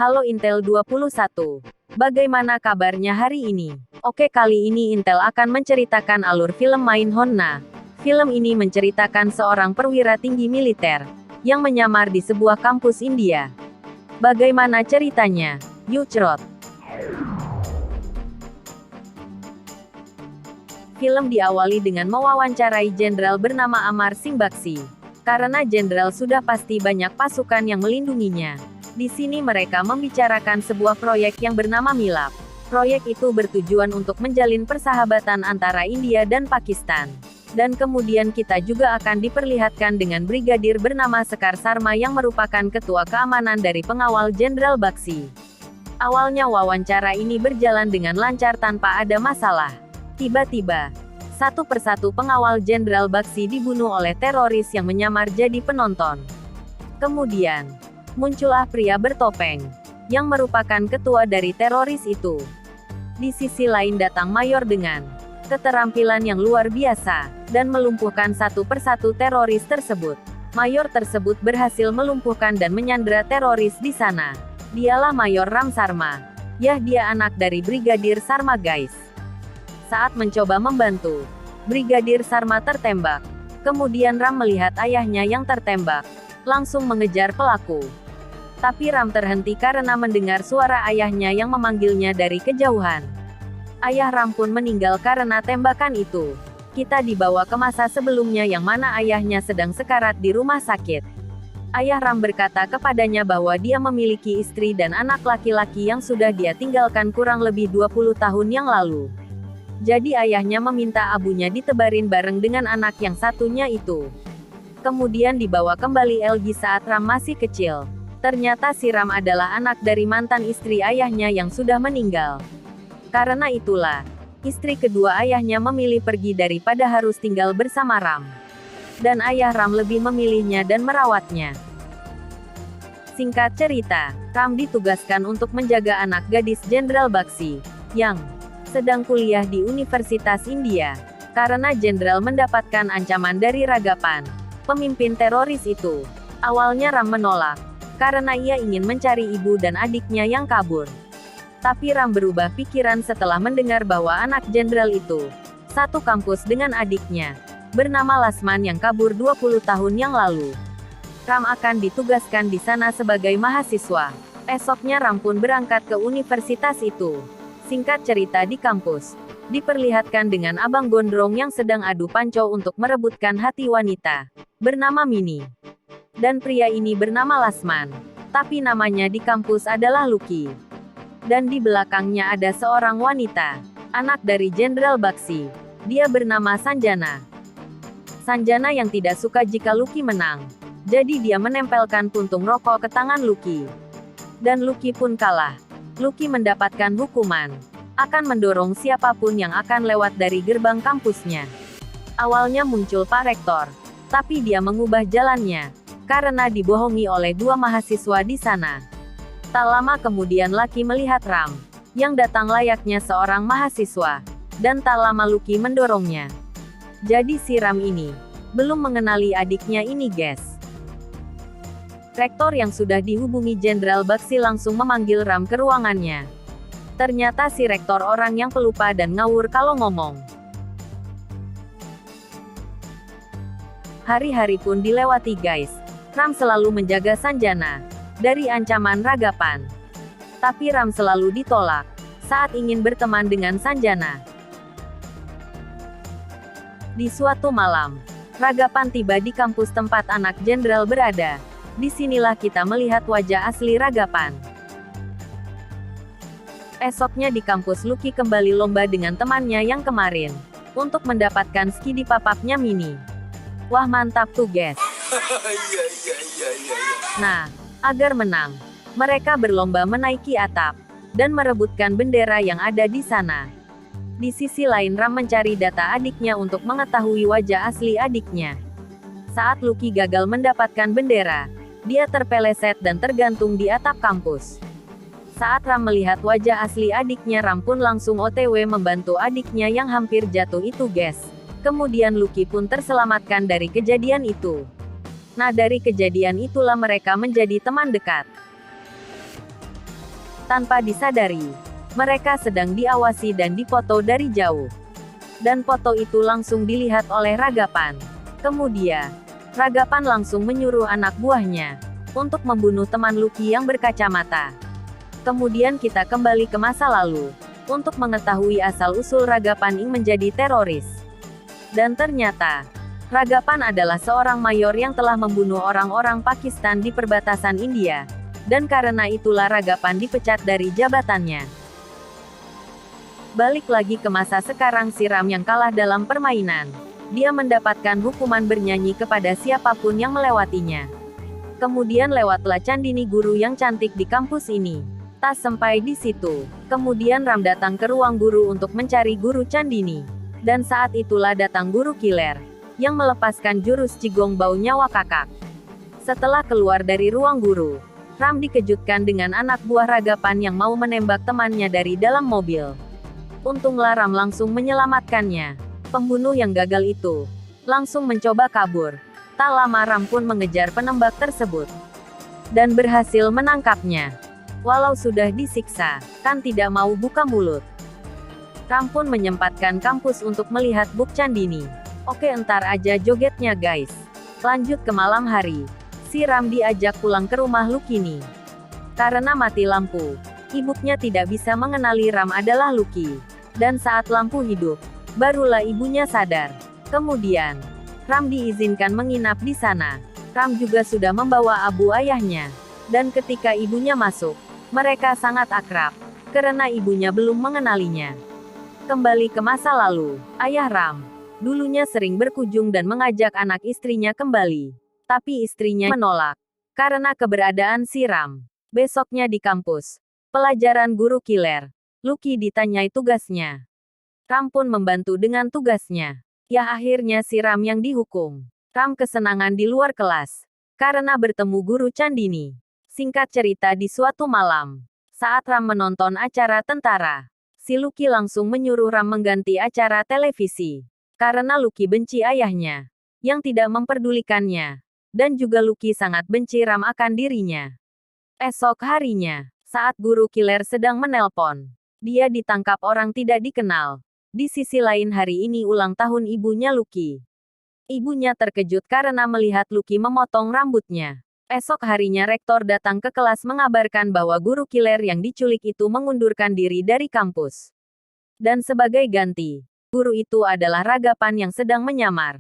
Halo Intel 21. Bagaimana kabarnya hari ini? Oke, kali ini Intel akan menceritakan alur film Main Honna. Film ini menceritakan seorang perwira tinggi militer yang menyamar di sebuah kampus India. Bagaimana ceritanya? Yuk cerot. Film diawali dengan mewawancarai jenderal bernama Amar Singh Bakshi. Karena jenderal sudah pasti banyak pasukan yang melindunginya. Di sini mereka membicarakan sebuah proyek yang bernama Milap. Proyek itu bertujuan untuk menjalin persahabatan antara India dan Pakistan. Dan kemudian kita juga akan diperlihatkan dengan brigadir bernama Sekar Sarma yang merupakan ketua keamanan dari pengawal Jenderal Bakshi. Awalnya wawancara ini berjalan dengan lancar tanpa ada masalah. Tiba-tiba, satu persatu pengawal Jenderal Bakshi dibunuh oleh teroris yang menyamar jadi penonton. Kemudian, muncullah pria bertopeng, yang merupakan ketua dari teroris itu. Di sisi lain datang mayor dengan keterampilan yang luar biasa, dan melumpuhkan satu persatu teroris tersebut. Mayor tersebut berhasil melumpuhkan dan menyandera teroris di sana. Dialah Mayor Ram Sarma. Yah, dia anak dari Brigadir Sarma guys. Saat mencoba membantu, Brigadir Sarma tertembak. Kemudian Ram melihat ayahnya yang tertembak, langsung mengejar pelaku. Tapi Ram terhenti karena mendengar suara ayahnya yang memanggilnya dari kejauhan. Ayah Ram pun meninggal karena tembakan itu. Kita dibawa ke masa sebelumnya yang mana ayahnya sedang sekarat di rumah sakit. Ayah Ram berkata kepadanya bahwa dia memiliki istri dan anak laki-laki yang sudah dia tinggalkan kurang lebih 20 tahun yang lalu. Jadi ayahnya meminta abunya ditebarin bareng dengan anak yang satunya itu. Kemudian dibawa kembali Elgi saat Ram masih kecil. Ternyata si Ram adalah anak dari mantan istri ayahnya yang sudah meninggal. Karena itulah, istri kedua ayahnya memilih pergi daripada harus tinggal bersama Ram. Dan ayah Ram lebih memilihnya dan merawatnya. Singkat cerita, Ram ditugaskan untuk menjaga anak gadis Jenderal Bakshi, yang sedang kuliah di Universitas India. Karena jenderal mendapatkan ancaman dari Ragapan, pemimpin teroris itu. Awalnya Ram menolak, karena ia ingin mencari ibu dan adiknya yang kabur. Tapi Ram berubah pikiran setelah mendengar bahwa anak jenderal itu satu kampus dengan adiknya, bernama Lasman yang kabur 20 tahun yang lalu. Ram akan ditugaskan di sana sebagai mahasiswa. Esoknya Ram pun berangkat ke universitas itu. Singkat cerita, di kampus diperlihatkan dengan Abang Gondrong yang sedang adu panco untuk merebutkan hati wanita bernama Mini. Dan pria ini bernama Lasman. Tapi namanya di kampus adalah Lucky. Dan di belakangnya ada seorang wanita, anak dari Jenderal Bakshi. Dia bernama Sanjana. Sanjana yang tidak suka jika Lucky menang. Jadi dia menempelkan puntung rokok ke tangan Lucky. Dan Lucky pun kalah. Lucky mendapatkan hukuman. Akan mendorong siapapun yang akan lewat dari gerbang kampusnya. Awalnya muncul Pak Rektor. Tapi dia mengubah jalannya. Karena dibohongi oleh dua mahasiswa di sana. Tak lama kemudian Lucky melihat Ram, yang datang layaknya seorang mahasiswa. Dan tak lama Lucky mendorongnya. Jadi si Ram ini belum mengenali adiknya ini guys. Rektor yang sudah dihubungi Jenderal Bakshi langsung memanggil Ram ke ruangannya. Ternyata si rektor orang yang pelupa dan ngawur kalau ngomong. Hari-hari pun dilewati guys. Ram selalu menjaga Sanjana dari ancaman Ragapan. Tapi Ram selalu ditolak saat ingin berteman dengan Sanjana. Di suatu malam, Ragapan tiba di kampus tempat anak jenderal berada. Disinilah kita melihat wajah asli Ragapan. Esoknya di kampus Lucky kembali lomba dengan temannya yang kemarin untuk mendapatkan skidi papapnya Mini. Wah, mantap tuh guys. Nah, agar menang, mereka berlomba menaiki atap dan merebutkan bendera yang ada di sana. Di sisi lain Ram mencari data adiknya untuk mengetahui wajah asli adiknya. Saat Lucky gagal mendapatkan bendera, dia terpeleset dan tergantung di atap kampus. Saat Ram melihat wajah asli adiknya, Ram pun langsung OTW membantu adiknya yang hampir jatuh itu guys. Kemudian Lucky pun terselamatkan dari kejadian itu. Nah, dari kejadian itulah mereka menjadi teman dekat. Tanpa disadari, mereka sedang diawasi dan dipoto dari jauh. Dan foto itu langsung dilihat oleh Ragapan. Kemudian, Ragapan langsung menyuruh anak buahnya untuk membunuh teman Lucky yang berkacamata. Kemudian kita kembali ke masa lalu untuk mengetahui asal-usul Ragapan ingin menjadi teroris. Dan ternyata, Ragapan adalah seorang mayor yang telah membunuh orang-orang Pakistan di perbatasan India. Dan karena itulah Ragapan dipecat dari jabatannya. Balik lagi ke masa sekarang, si Ram yang kalah dalam permainan. Dia mendapatkan hukuman bernyanyi kepada siapapun yang melewatinya. Kemudian lewatlah Candini, guru yang cantik di kampus ini. Tak sampai di situ, kemudian Ram datang ke ruang guru untuk mencari guru Candini. Dan saat itulah datang guru killer, yang melepaskan jurus Cigong bau nyawa kakak. Setelah keluar dari ruang guru, Ram dikejutkan dengan anak buah Ragapan yang mau menembak temannya dari dalam mobil. Untunglah Ram langsung menyelamatkannya. Pembunuh yang gagal itu langsung mencoba kabur. Tak lama Ram pun mengejar penembak tersebut dan berhasil menangkapnya. Walau sudah disiksa, kan tidak mau buka mulut. Ram pun menyempatkan kampus untuk melihat Buk Candini. Oke, entar aja jogetnya guys. Lanjut ke malam hari. Si Ram diajak pulang ke rumah Lucky. Karena mati lampu, ibunya tidak bisa mengenali Ram adalah Lucky. Dan saat lampu hidup, barulah ibunya sadar. Kemudian, Ram diizinkan menginap di sana. Ram juga sudah membawa abu ayahnya. Dan ketika ibunya masuk, mereka sangat akrab, karena ibunya belum mengenalinya. Kembali ke masa lalu, ayah Ram dulunya sering berkunjung dan mengajak anak istrinya kembali. Tapi istrinya menolak, karena keberadaan si Ram. Besoknya di kampus, pelajaran guru killer, Lucky ditanyai tugasnya. Ram pun membantu dengan tugasnya. Ya, akhirnya si Ram yang dihukum. Ram kesenangan di luar kelas, karena bertemu guru Candini. Singkat cerita, di suatu malam, saat Ram menonton acara tentara, si Lucky langsung menyuruh Ram mengganti acara televisi. Karena Lucky benci ayahnya, yang tidak memperdulikannya. Dan juga Lucky sangat benci Ram akan dirinya. Esok harinya, saat guru killer sedang menelpon, dia ditangkap orang tidak dikenal. Di sisi lain, hari ini ulang tahun ibunya Lucky. Ibunya terkejut karena melihat Lucky memotong rambutnya. Esok harinya rektor datang ke kelas mengabarkan bahwa guru killer yang diculik itu mengundurkan diri dari kampus. Dan sebagai ganti, guru itu adalah Ragapan yang sedang menyamar.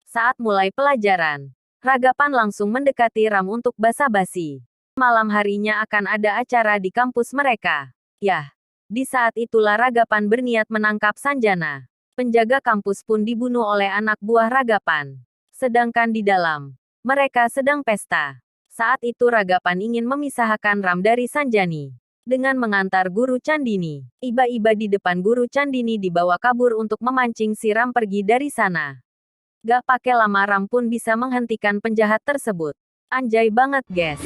Saat mulai pelajaran, Ragapan langsung mendekati Ram untuk basa-basi. Malam harinya akan ada acara di kampus mereka. Yah, di saat itulah Ragapan berniat menangkap Sanjana. Penjaga kampus pun dibunuh oleh anak buah Ragapan. Sedangkan di dalam, mereka sedang pesta. Saat itu Ragapan ingin memisahkan Ram dari Sanjani. Dengan mengantar guru Candini. Iba-iba di depan guru Candini dibawa kabur untuk memancing si Ram pergi dari sana. Gak pakai lama Ram pun bisa menghentikan penjahat tersebut. Anjay banget guys.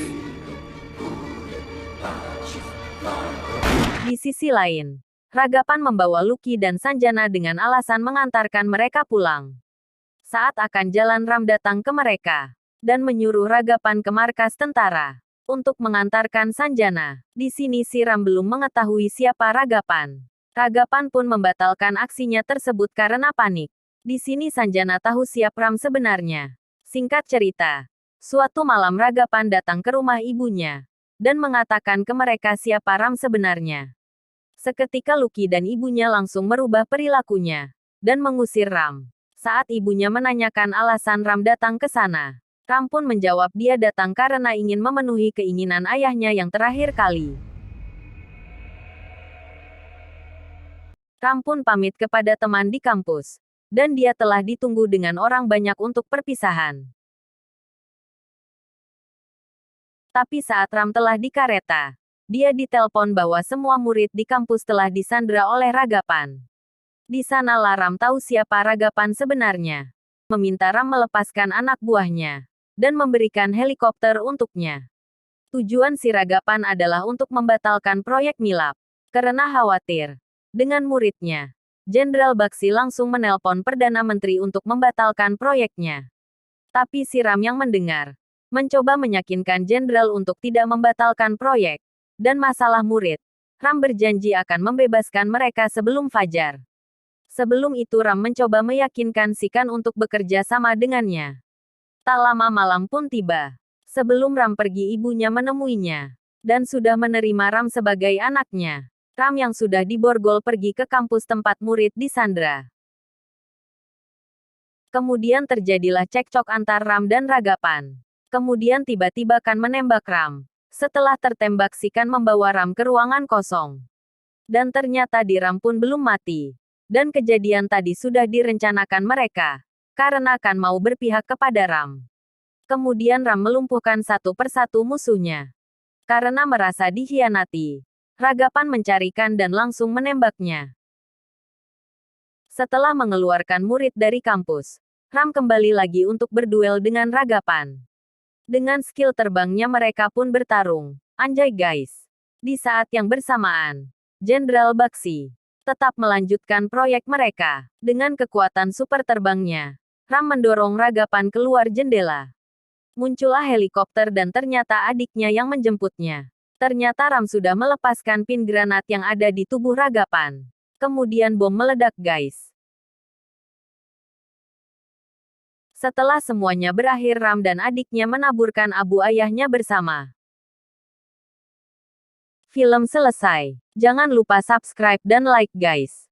Di sisi lain, Ragapan membawa Lucky dan Sanjana dengan alasan mengantarkan mereka pulang. Saat akan jalan, Ram datang ke mereka dan menyuruh Ragapan ke markas tentara untuk mengantarkan Sanjana. Di sini si Ram belum mengetahui siapa Ragapan. Ragapan pun membatalkan aksinya tersebut karena panik. Di sini Sanjana tahu siapa Ram sebenarnya. Singkat cerita, suatu malam Ragapan datang ke rumah ibunya dan mengatakan ke mereka siapa Ram sebenarnya. Seketika Lucky dan ibunya langsung merubah perilakunya dan mengusir Ram. Saat ibunya menanyakan alasan Ram datang ke sana, Ram pun menjawab dia datang karena ingin memenuhi keinginan ayahnya yang terakhir kali. Ram pun pamit kepada teman di kampus, dan dia telah ditunggu dengan orang banyak untuk perpisahan. Tapi saat Ram telah di kereta, dia ditelepon bahwa semua murid di kampus telah disandra oleh Ragapan. Di sanalah Ram tahu siapa Ragapan sebenarnya. Meminta Ram melepaskan anak buahnya dan memberikan helikopter untuknya. Tujuan si Ragapan adalah untuk membatalkan proyek Milap. Karena khawatir dengan muridnya, Jenderal Baksi langsung menelpon Perdana Menteri untuk membatalkan proyeknya. Tapi si Ram yang mendengar, mencoba meyakinkan Jenderal untuk tidak membatalkan proyek. dan masalah murid. Ram berjanji akan membebaskan mereka sebelum fajar. Sebelum itu Ram mencoba meyakinkan Sikan untuk bekerja sama dengannya. Tak lama malam pun tiba. Sebelum Ram pergi ibunya menemuinya. Dan sudah menerima Ram sebagai anaknya. Ram yang sudah diborgol pergi ke kampus tempat murid disandra. Kemudian terjadilah cekcok antar Ram dan Ragapan. Kemudian tiba-tiba Kan menembak Ram. Setelah tertembak Sikan membawa Ram ke ruangan kosong. Dan ternyata di Ram pun belum mati. Dan kejadian tadi sudah direncanakan mereka. Karena Kan mau berpihak kepada Ram. Kemudian Ram melumpuhkan satu persatu musuhnya. Karena merasa dikhianati, Ragapan mencari Kan dan langsung menembaknya. Setelah mengeluarkan murid dari kampus, Ram kembali lagi untuk berduel dengan Ragapan. Dengan skill terbangnya mereka pun bertarung. Anjay guys. Di saat yang bersamaan, Jenderal Baxi tetap melanjutkan proyek mereka. Dengan kekuatan super terbangnya, Ram mendorong Ragapan keluar jendela. Muncullah helikopter dan ternyata adiknya yang menjemputnya. Ternyata Ram sudah melepaskan pin granat yang ada di tubuh Ragapan. Kemudian bom meledak guys. Setelah semuanya berakhir Ram dan adiknya menaburkan abu ayahnya bersama. Film selesai. Jangan lupa subscribe dan like guys.